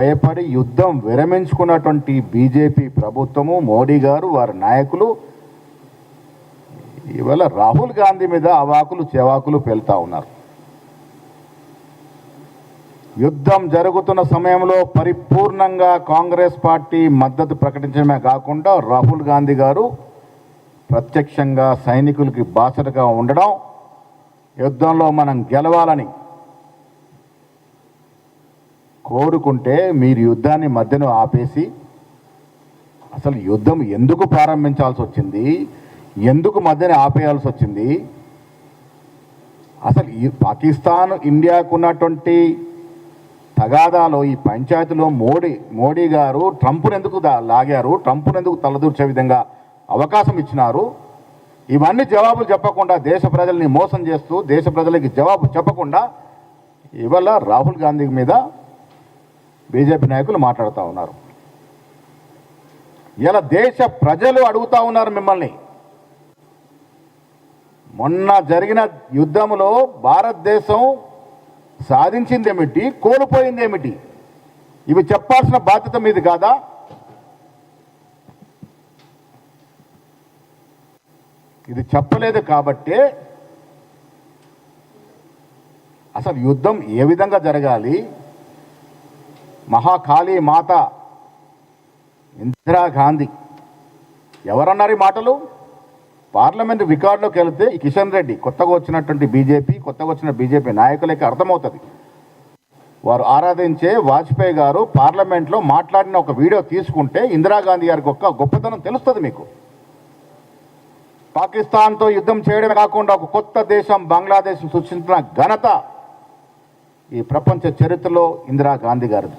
భయపడి యుద్ధం విరమించుకున్నటువంటి బీజేపీ ప్రభుత్వము, మోడీ గారు, వారి నాయకులు ఇవాళ రాహుల్ గాంధీ మీద అవాకులు చెవాకులు పేలుతా ఉన్నారు. యుద్ధం జరుగుతున్న సమయంలో పరిపూర్ణంగా కాంగ్రెస్ పార్టీ మద్దతు ప్రకటించడమే కాకుండా రాహుల్ గాంధీ గారు ప్రత్యక్షంగా సైనికులకి బాసటగా ఉండడం, యుద్ధంలో మనం గెలవాలని కోరుకుంటే మీరు యుద్ధాన్ని మధ్యలో ఆపేసి అసలు యుద్ధం ఎందుకు ప్రారంభించాల్సి వచ్చింది, ఎందుకు మధ్యన ఆపేయాల్సి వచ్చింది, అసలు ఈ పాకిస్తాన్ ఇండియాకు ఉన్నటువంటి తగాదాలో ఈ పంచాయతీలో మోడీ గారు ట్రంప్ను ఎందుకు లాగారు, ట్రంప్ను ఎందుకు తలదూర్చే విధంగా అవకాశం ఇచ్చినారు, ఇవన్నీ జవాబులు చెప్పకుండా దేశ ప్రజల్ని మోసం చేస్తూ దేశ ప్రజలకి జవాబు చెప్పకుండా ఇవాళ రాహుల్ గాంధీ మీద బీజేపీ నాయకులు మాట్లాడుతూ ఉన్నారు. ఇలా దేశ ప్రజలు అడుగుతూ ఉన్నారు మిమ్మల్ని. మొన్న జరిగిన యుద్ధంలో భారతదేశం సాధించిందేమిటి, కోల్పోయిందేమిటి, ఇవి చెప్పాల్సిన బాధ్యత మీది కాదా? ఇది చెప్పలేదు కాబట్టే అసలు యుద్ధం ఏ విధంగా జరగాలి, మహాకాళీ మాత ఇందిరాగాంధీ ఎవరన్నారు ఈ మాటలు? పార్లమెంట్ రికార్డులోకి వెళితే ఈ కిషన్ రెడ్డి కొత్తగా వచ్చినటువంటి బీజేపీ నాయకులకి అర్థమవుతుంది. వారు ఆరాధించే వాజ్పేయి గారు పార్లమెంట్లో మాట్లాడిన ఒక వీడియో తీసుకుంటే ఇందిరాగాంధీ గారికి ఒక గొప్పతనం తెలుస్తుంది మీకు. పాకిస్తాన్తో యుద్ధం చేయడమే కాకుండా ఒక కొత్త దేశం బంగ్లాదేశ్ సృష్టించిన ఘనత ఈ ప్రపంచ చరిత్రలో ఇందిరాగాంధీ గారిది.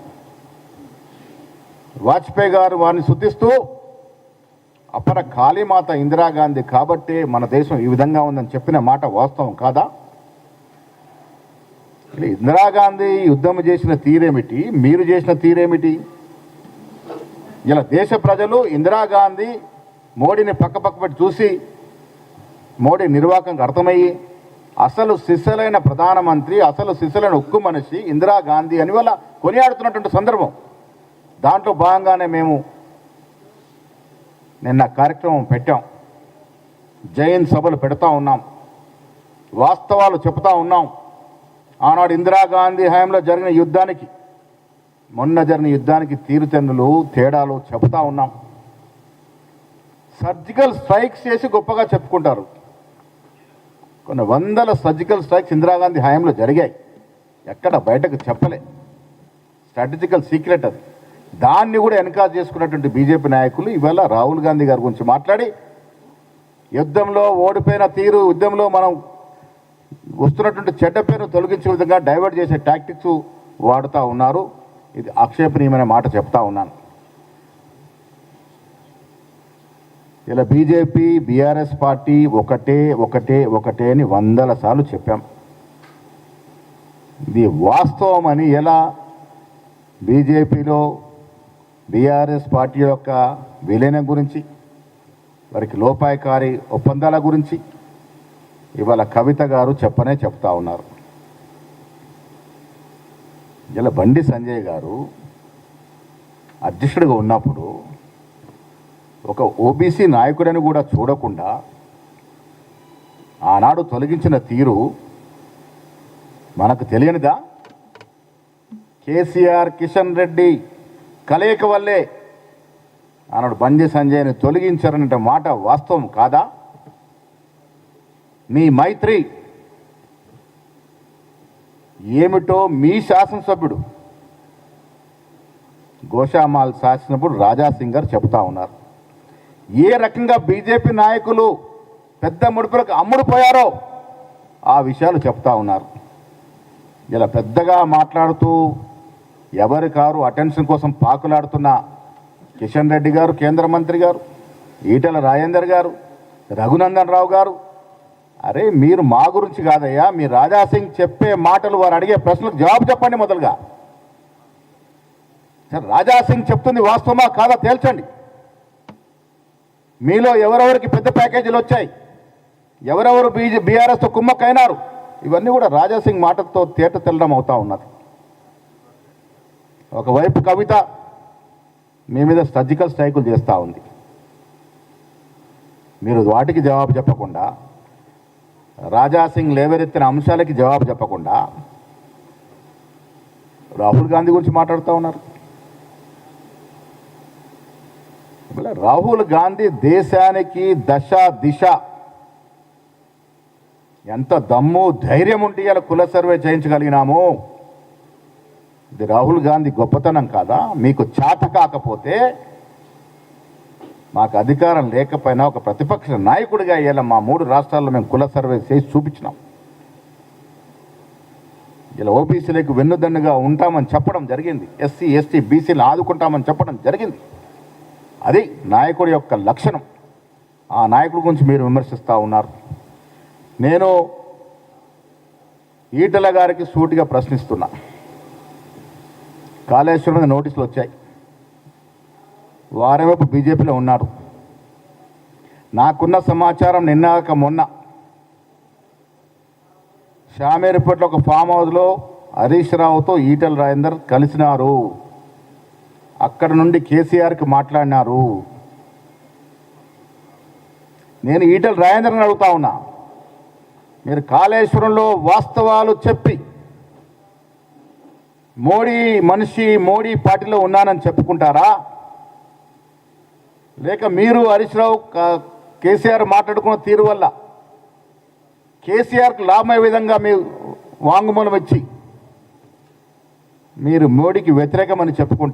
వాజ్పేయి గారు వారిని శుద్ధిస్తూ అపర కాళీమాత ఇందిరాగాంధీ కాబట్టే మన దేశం ఈ విధంగా ఉందని చెప్పిన మాట వాస్తవం కాదా? ఇందిరాగాంధీ యుద్ధం చేసిన తీరేమిటి, మీరు చేసిన తీరేమిటి? ఇలా దేశ ప్రజలు ఇందిరాగాంధీ మోడీని పక్క పెట్టి చూసి మోడీ నిర్వాహకంగా అర్థమయ్యి అసలు సిసలైన ప్రధానమంత్రి, అసలు సిసలైన ఉక్కు మనిషి ఇందిరాగాంధీ అని వల్ల కొనియాడుతున్నటువంటి సందర్భం. దాంట్లో భాగంగానే మేము నిన్న కార్యక్రమం పెట్టాం, జైన్ సభలు పెడతా ఉన్నాం, వాస్తవాలు చెప్తా ఉన్నాం. ఆనాడు ఇందిరాగాంధీ హయాంలో జరిగిన యుద్ధానికి, మొన్న జరిగిన యుద్ధానికి తీరుతెన్నులు తేడాలు చెప్తా ఉన్నాం. సర్జికల్ స్ట్రైక్స్ చేసి గొప్పగా చెప్పుకుంటారు. కొన్ని వందల సర్జికల్ స్ట్రైక్స్ ఇందిరాగాంధీ హయాంలో జరిగాయి, ఎక్కడ బయటకు చెప్పలే, స్ట్రాటజికల్ సీక్రెట్ అది. దాన్ని కూడా ఎన్కరేజ్ చేసుకున్నటువంటి బీజేపీ నాయకులు ఇవాళ రాహుల్ గాంధీ గారి గురించి మాట్లాడి యుద్ధంలో ఓడిపోయిన తీరు, యుద్ధంలో మనం వస్తున్నటువంటి చెడ్డ పేరును తొలగించే విధంగా డైవర్ట్ చేసే టాక్టిక్స్ వాడుతూ ఉన్నారు. ఇది ఆక్షేపణీయమైన మాట చెప్తా ఉన్నాను. ఇలా బీజేపీ బీఆర్ఎస్ పార్టీ ఒకటే అని వందల సార్లు చెప్పాం. ఇది వాస్తవం అని ఎలా బీజేపీలో బీఆర్ఎస్ పార్టీ యొక్క విలీనం గురించి, వారికి లోపాయకారి ఒప్పందాల గురించి ఇవాళ కవిత గారు చెప్తా ఉన్నారు. ఇలా బండి సంజయ్ గారు అధ్యక్షుడిగా ఉన్నప్పుడు ఒక ఓబీసీ నాయకుడని కూడా చూడకుండా ఆనాడు తొలగించిన తీరు మనకు తెలియనిదా? కేసీఆర్, కిషన్ రెడ్డి కలయిక వల్లే ఆనాడు బండి సంజయ్ని తొలగించారనే మాట వాస్తవం కాదా? మీ మైత్రి ఏమిటో మీ శాసనసభ్యుడు గోషామాల్ శాసనసభ్యుడు రాజాసింగ్ గారు చెబుతా ఉన్నారు. ఏ రకంగా బీజేపీ నాయకులు పెద్ద ముడుపులకు అమ్ముడుపోయారో ఆ విషయాలు చెప్తా ఉన్నారు. ఇలా పెద్దగా మాట్లాడుతూ ఎవరి కారు అటెన్షన్ కోసం పాకులాడుతున్న కిషన్ రెడ్డి గారు, కేంద్ర మంత్రి గారు, ఈటెల రాజేందర్ గారు, రఘునందన్ రావు గారు, అరే మీరు మా గురించి కాదయ్యా, మీ రాజాసింగ్ చెప్పే మాటలు, వారు అడిగే ప్రశ్నలకు జవాబు చెప్పండి. మొదలుగా సరే, రాజాసింగ్ చెప్తుంది వాస్తవమా కాదా తేల్చండి. మీలో ఎవరెవరికి పెద్ద ప్యాకేజీలు వచ్చాయి, ఎవరెవరు బీఆర్ఎస్తో కుమ్మక్కైనారు, ఇవన్నీ కూడా రాజాసింగ్ మాటలతో తేట తెల్లడం అవుతా ఉన్నది. ఒకవైపు కవిత మీ మీద సర్జికల్ స్ట్రైకులు చేస్తూ ఉంది. మీరు వాటికి జవాబు చెప్పకుండా, రాజాసింగ్ లేవనెత్తిన అంశాలకి జవాబు చెప్పకుండా రాహుల్ గాంధీ గురించి మాట్లాడుతూ ఉన్నారు. రాహుల్ గాంధీ దేశానికి దశ దిశ ఎంత దమ్ము ధైర్యం ఉంటే ఇలా కుల సర్వే చేయించగలిగినాము. ఇది రాహుల్ గాంధీ గొప్పతనం కాదా? మీకు చేత కాకపోతే, మాకు అధికారం లేకపోయినా ఒక ప్రతిపక్ష నాయకుడిగా ఇలా మా 3 రాష్ట్రాల్లో మేము కుల సర్వే చేసి చూపించినాం. ఇలా ఓబీసీలకు వెన్నుదన్నుగా ఉంటామని చెప్పడం జరిగింది. ఎస్సీ ఎస్టీ బీసీలు ఆదుకుంటామని చెప్పడం జరిగింది. అది నాయకుడి యొక్క లక్షణం. ఆ నాయకుడి గురించి మీరు విమర్శిస్తూ ఉన్నారు. నేను ఈటెల గారికి సూటిగా ప్రశ్నిస్తున్నా. కాళేశ్వరం మీద నోటీసులు వచ్చాయి. వారేమో బీజేపీలో ఉన్నారు. నాకున్న సమాచారం నిన్నాక మొన్న షామేరుపేటలో ఒక ఫామ్ హౌస్లో హరీష్ రావుతో ఈటెల రాజేందర్ కలిసినారు. అక్కడ నుండి కేసీఆర్కి మాట్లాడినారు. నేను ఈటెల రాజేందర్ని అడుగుతా ఉన్నా, మీరు కాళేశ్వరంలో వాస్తవాలు చెప్పి మోడీ మనిషి, మోడీ పార్టీలో ఉన్నానని చెప్పుకుంటారా? లేక మీరు హరీష్ రావు కేసీఆర్ మాట్లాడుకున్న తీరు వల్ల కేసీఆర్కి లాభమయ్యే విధంగా మీరు వాంగ్మూలం ఇచ్చి మీరు మోడీకి వ్యతిరేకమని చెప్పుకుంటారు?